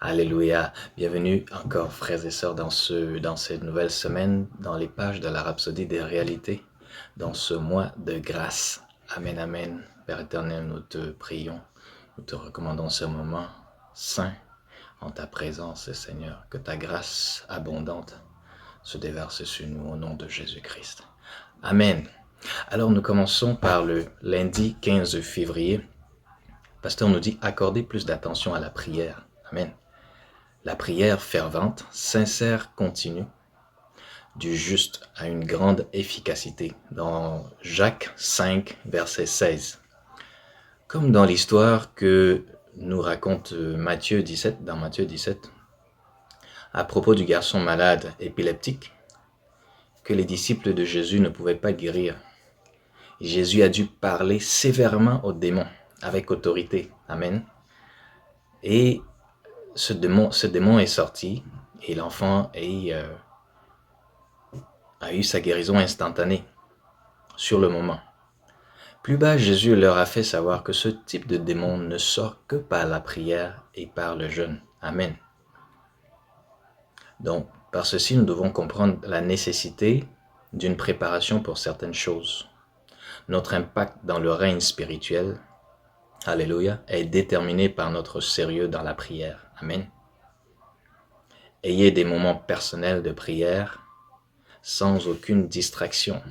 Alléluia. Bienvenue encore, frères et sœurs, dans cette nouvelle semaine, dans les pages de la Rhapsodie des réalités, dans ce mois de grâce. Amen, amen. Père éternel, nous te prions, nous te recommandons ce moment saint en ta présence, Seigneur, que ta grâce abondante se déverse sur nous au nom de Jésus-Christ. Amen. Alors nous commençons par le lundi 15 février. Le pasteur nous dit accorder plus d'attention à la prière. Amen. La prière fervente, sincère, continue, du juste a une grande efficacité, dans Jacques 5, verset 16. Comme dans l'histoire que nous raconte Matthieu 17, dans Matthieu 17, à propos du garçon malade épileptique, que les disciples de Jésus ne pouvaient pas guérir. Jésus a dû parler sévèrement aux démons, avec autorité. Amen. Et ce démon est sorti et l'enfant a eu sa guérison instantanée, sur le moment. Plus bas, Jésus leur a fait savoir que ce type de démon ne sort que par la prière et par le jeûne. Amen. Donc, par ceci, nous devons comprendre la nécessité d'une préparation pour certaines choses. Notre impact dans le règne spirituel, alléluia, est déterminé par notre sérieux dans la prière. Amen. Ayez des moments personnels de prière sans aucune distraction,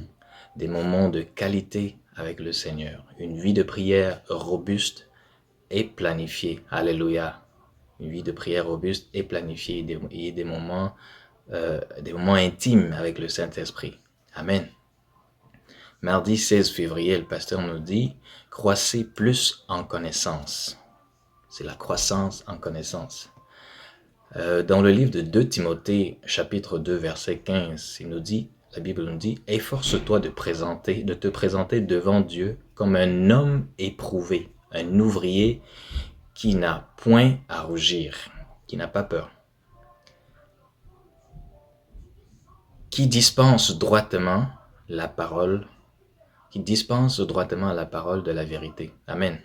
des moments de qualité avec le Seigneur, une vie de prière robuste et planifiée. Alléluia. Une vie de prière robuste et planifiée, et des moments intimes avec le Saint-Esprit. Amen. Mardi 16 février, le pasteur nous dit « Croissez plus en connaissance ». C'est la croissance en connaissance. Dans le livre de 2 Timothée, chapitre 2, verset 15, la Bible nous dit « Efforce-toi de te présenter devant Dieu comme un homme éprouvé, un ouvrier qui n'a point à rougir, qui n'a pas peur, qui dispense droitement la parole de la vérité. » Amen.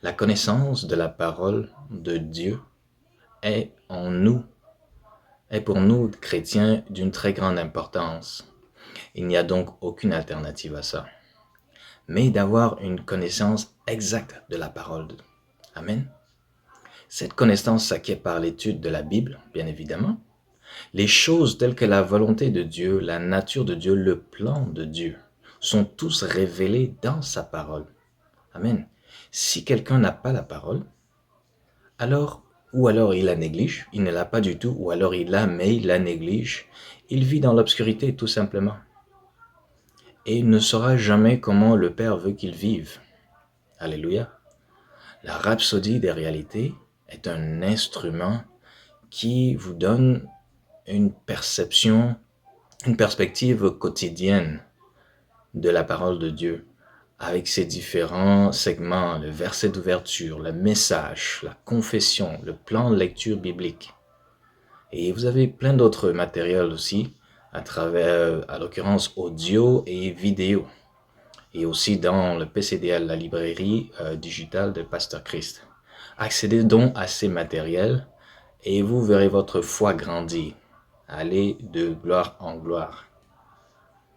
La connaissance de la parole de Dieu est pour nous, chrétiens, d'une très grande importance. Il n'y a donc aucune alternative à ça. Mais d'avoir une connaissance exacte de la parole de Dieu. Amen. Cette connaissance s'acquiert par l'étude de la Bible, bien évidemment. Les choses telles que la volonté de Dieu, la nature de Dieu, le plan de Dieu, sont tous révélés dans sa parole. Amen. Si quelqu'un n'a pas la parole, ou alors il la néglige, il ne l'a pas du tout, ou alors il l'a, mais il la néglige, il vit dans l'obscurité tout simplement. Et il ne saura jamais comment le Père veut qu'il vive. Alléluia. La rhapsodie des réalités est un instrument qui vous donne une perspective quotidienne de la parole de Dieu, avec ses différents segments, le verset d'ouverture, le message, la confession, le plan de lecture biblique. Et vous avez plein d'autres matériels aussi, à l'occurrence audio et vidéo. Et aussi dans le PCDL, la librairie digitale de Pasteur Christ. Accédez donc à ces matériels et vous verrez votre foi grandir, aller de gloire en gloire.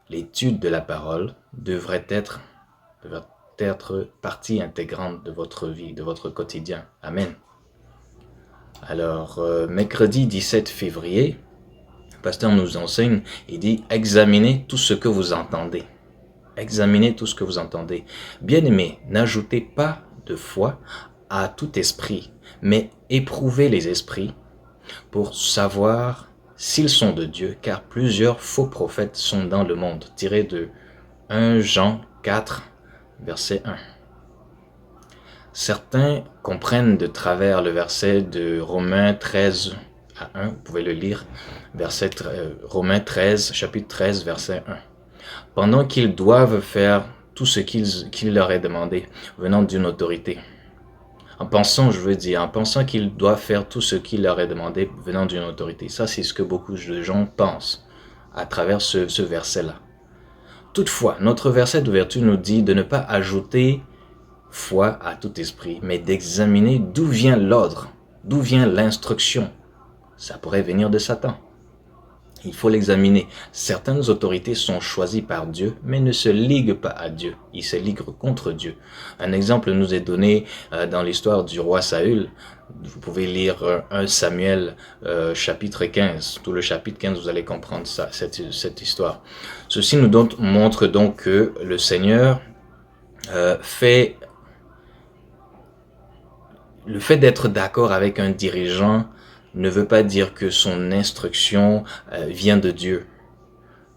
L'étude de la parole devrait être partie intégrante de votre vie, de votre quotidien. Amen. Alors, mercredi 17 février, le pasteur nous enseigne, il dit « Examinez tout ce que vous entendez ». Examinez tout ce que vous entendez. Bien-aimés, n'ajoutez pas de foi à tout esprit, mais éprouvez les esprits pour savoir s'ils sont de Dieu, car plusieurs faux prophètes sont dans le monde. Tiré de 1 Jean 4, verset 1. Certains comprennent de travers le verset de Romains 13 à 1. Vous pouvez le lire, Romains 13, chapitre 13, verset 1. Pendant qu'ils doivent faire tout ce qu'il leur est demandé, venant d'une autorité. En pensant qu'ils doivent faire tout ce qu'il leur est demandé, venant d'une autorité. Ça, c'est ce que beaucoup de gens pensent à travers ce verset-là. Toutefois, notre verset d'ouverture nous dit de ne pas ajouter foi à tout esprit, mais d'examiner d'où vient l'ordre D'où vient l'instruction? Ça pourrait venir de Satan. Il faut l'examiner. Certaines autorités sont choisies par Dieu, mais ne se liguent pas à Dieu. Ils se liguent contre Dieu. Un exemple nous est donné dans l'histoire du roi Saül. Vous pouvez lire 1 Samuel chapitre 15. Tout le chapitre 15, vous allez comprendre ça, cette histoire. Ceci nous montre donc que le Seigneur fait... Le fait d'être d'accord avec un dirigeant ne veut pas dire que son instruction vient de Dieu.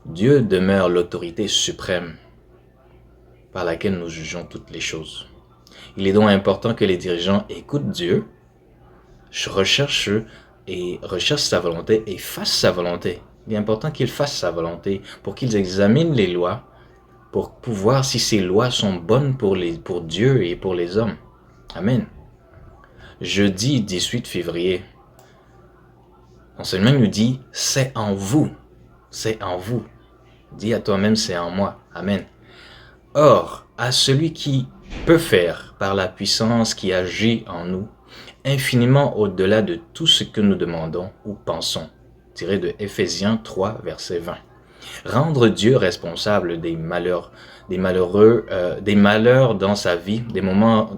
Dieu demeure l'autorité suprême par laquelle nous jugeons toutes les choses. Il est donc important que les dirigeants écoutent Dieu, recherchent sa volonté et fassent sa volonté. Il est important qu'ils fassent sa volonté pour qu'ils examinent les lois, pour voir si ces lois sont bonnes pour Dieu et pour les hommes. Amen. Jeudi 18 février, l'enseignement nous dit, c'est en vous. C'est en vous. Dis à toi-même, c'est en moi. Amen. Or, à celui qui peut faire, par la puissance qui agit en nous, infiniment au-delà de tout ce que nous demandons ou pensons. Tiré de Éphésiens 3, verset 20. Rendre Dieu responsable des malheurs dans sa vie, des moments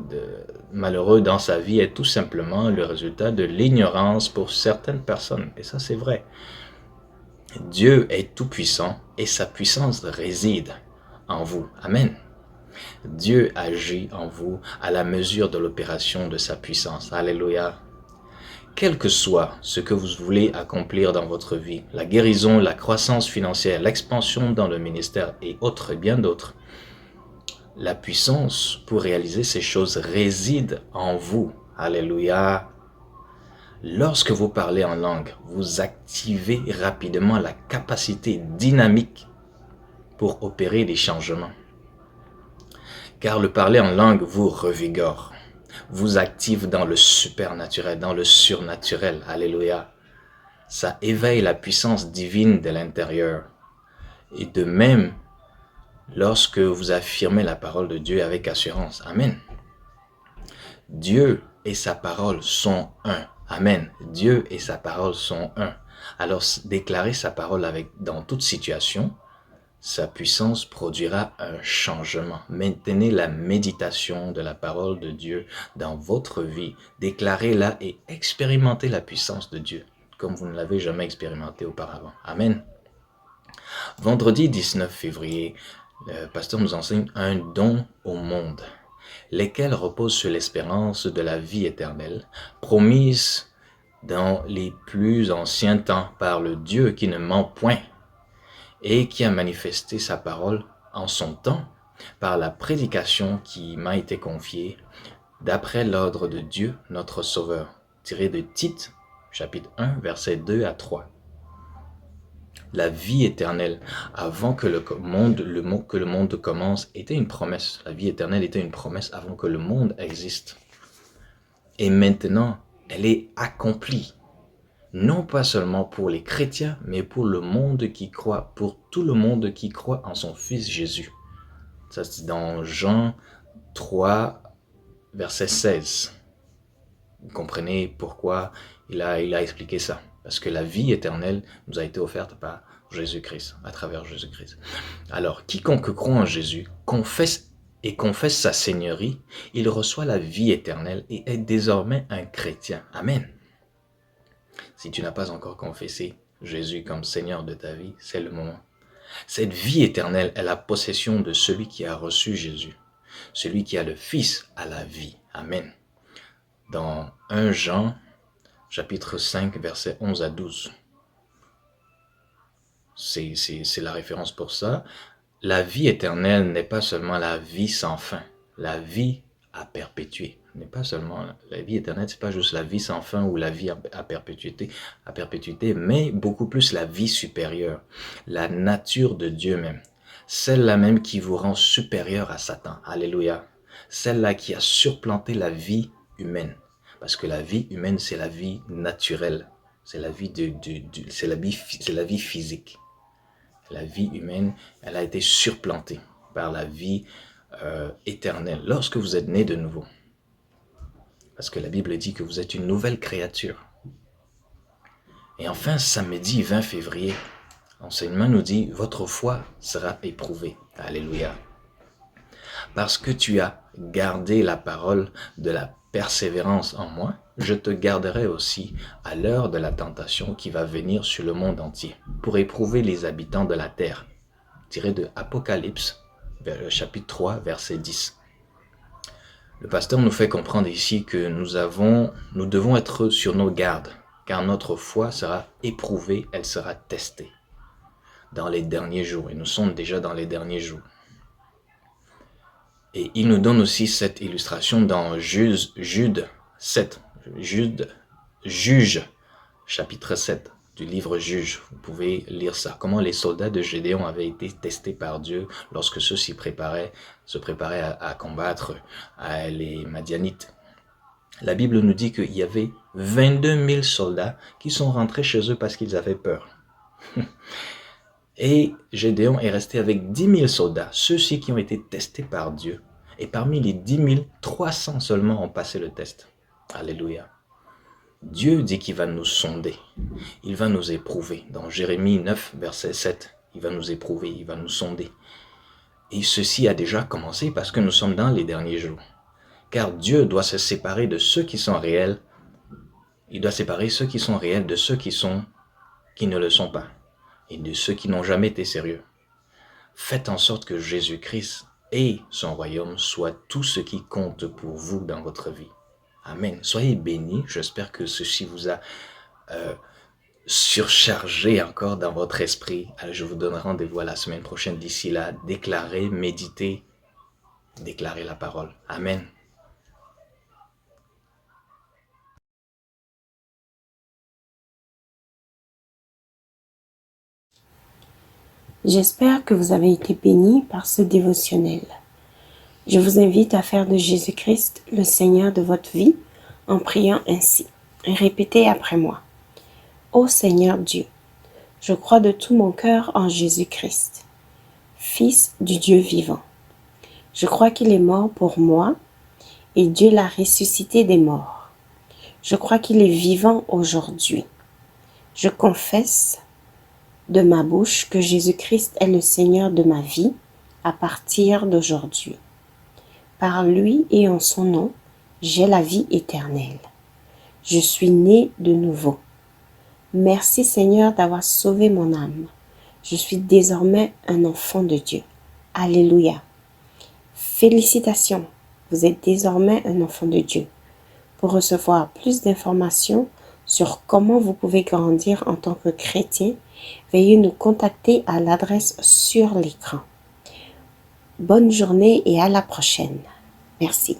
malheureux dans sa vie est tout simplement le résultat de l'ignorance pour certaines personnes. Et ça, c'est vrai. Dieu est tout-puissant et sa puissance réside en vous. Amen. Dieu agit en vous à la mesure de l'opération de sa puissance. Alléluia. Quel que soit ce que vous voulez accomplir dans votre vie, la guérison, la croissance financière, l'expansion dans le ministère et autres, bien d'autres, la puissance pour réaliser ces choses réside en vous. Alléluia. Lorsque vous parlez en langue, vous activez rapidement la capacité dynamique pour opérer des changements. Car le parler en langue vous revigore, vous active dans le supernaturel, dans le surnaturel. Alléluia. Ça éveille la puissance divine de l'intérieur. Et de même, lorsque vous affirmez la parole de Dieu avec assurance. Amen. Dieu et sa parole sont un. Amen. Dieu et sa parole sont un. Alors, déclarer sa parole dans toute situation, sa puissance produira un changement. Maintenez la méditation de la parole de Dieu dans votre vie. Déclarez-la et expérimentez la puissance de Dieu, comme vous ne l'avez jamais expérimenté auparavant. Amen. Vendredi 19 février, le pasteur nous enseigne un don au monde, lesquels reposent sur l'espérance de la vie éternelle, promise dans les plus anciens temps par le Dieu qui ne ment point et qui a manifesté sa parole en son temps par la prédication qui m'a été confiée d'après l'ordre de Dieu notre Sauveur, tiré de Tite, chapitre 1, versets 2 à 3. La vie éternelle, avant que le monde commence, était une promesse. La vie éternelle était une promesse avant que le monde existe. Et maintenant, elle est accomplie. Non pas seulement pour les chrétiens, mais pour le monde qui croit, pour tout le monde qui croit en son Fils Jésus. Ça, c'est dans Jean 3, verset 16. Vous comprenez pourquoi il a expliqué ça. Parce que la vie éternelle nous a été offerte par Jésus-Christ, à travers Jésus-Christ. Alors, quiconque croit en Jésus, confesse sa seigneurie, il reçoit la vie éternelle et est désormais un chrétien. Amen. Si tu n'as pas encore confessé Jésus comme Seigneur de ta vie, c'est le moment. Cette vie éternelle est la possession de celui qui a reçu Jésus. Celui qui a le Fils a la vie. Amen. Dans 1 Jean, chapitre 5, versets 11 à 12. C'est la référence pour ça. La vie éternelle n'est pas seulement la vie sans fin. La vie à perpétuer. N'est pas seulement la vie éternelle, c'est pas juste la vie sans fin ou la vie à perpétuité, mais beaucoup plus la vie supérieure, la nature de Dieu même, celle-là même qui vous rend supérieur à Satan. Alléluia. Celle-là qui a surplanté la vie humaine. Parce que la vie humaine, c'est la vie naturelle. C'est la vie c'est la vie physique. La vie humaine, elle a été surplantée par la vie éternelle. Lorsque vous êtes né de nouveau, Parce que la Bible dit que vous êtes une nouvelle créature. Et enfin, samedi 20 février, l'enseignement nous dit, votre foi sera éprouvée. Alléluia. Parce que tu as gardé la parole de la persévérance en moi, je te garderai aussi à l'heure de la tentation qui va venir sur le monde entier, pour éprouver les habitants de la terre. Tiré de Apocalypse, chapitre 3, verset 10. Le pasteur nous fait comprendre ici que nous devons être sur nos gardes, car notre foi sera éprouvée, elle sera testée dans les derniers jours, et nous sommes déjà dans les derniers jours. Et il nous donne aussi cette illustration dans Juge, chapitre 7 du livre Juge. Vous pouvez lire ça. Comment les soldats de Gédéon avaient été testés par Dieu lorsque ceux-ci se préparaient à combattre les Madianites. La Bible nous dit qu'il y avait 22 000 soldats qui sont rentrés chez eux parce qu'ils avaient peur. Et Gédéon est resté avec 10 000 soldats, ceux-ci qui ont été testés par Dieu. Et parmi les 10 000, 300 seulement ont passé le test. Alléluia. Dieu dit qu'il va nous sonder, il va nous éprouver. Dans Jérémie 9, verset 7, il va nous éprouver, il va nous sonder. Et ceci a déjà commencé parce que nous sommes dans les derniers jours. Car Dieu doit se séparer de ceux qui sont réels. Il doit séparer ceux qui sont réels de ceux qui ne le sont pas. Et de ceux qui n'ont jamais été sérieux. Faites en sorte que Jésus-Christ et son royaume soient tout ce qui compte pour vous dans votre vie. Amen. Soyez bénis. J'espère que ceci vous a surchargé encore dans votre esprit. Alors, je vous donne rendez-vous à la semaine prochaine. D'ici là, déclarez, méditez, déclarez la parole. Amen. J'espère que vous avez été bénis par ce dévotionnel. Je vous invite à faire de Jésus-Christ le Seigneur de votre vie en priant ainsi. Répétez après moi. Ô Seigneur Dieu, je crois de tout mon cœur en Jésus-Christ, Fils du Dieu vivant. Je crois qu'il est mort pour moi et Dieu l'a ressuscité des morts. Je crois qu'il est vivant aujourd'hui. Je confesse de ma bouche que Jésus-Christ est le Seigneur de ma vie à partir d'aujourd'hui. Par lui et en son nom, j'ai la vie éternelle. Je suis né de nouveau. Merci Seigneur d'avoir sauvé mon âme. Je suis désormais un enfant de Dieu. Alléluia. Félicitations, vous êtes désormais un enfant de Dieu. Pour recevoir plus d'informations sur comment vous pouvez grandir en tant que chrétien, veuillez nous contacter à l'adresse sur l'écran. Bonne journée et à la prochaine. Merci.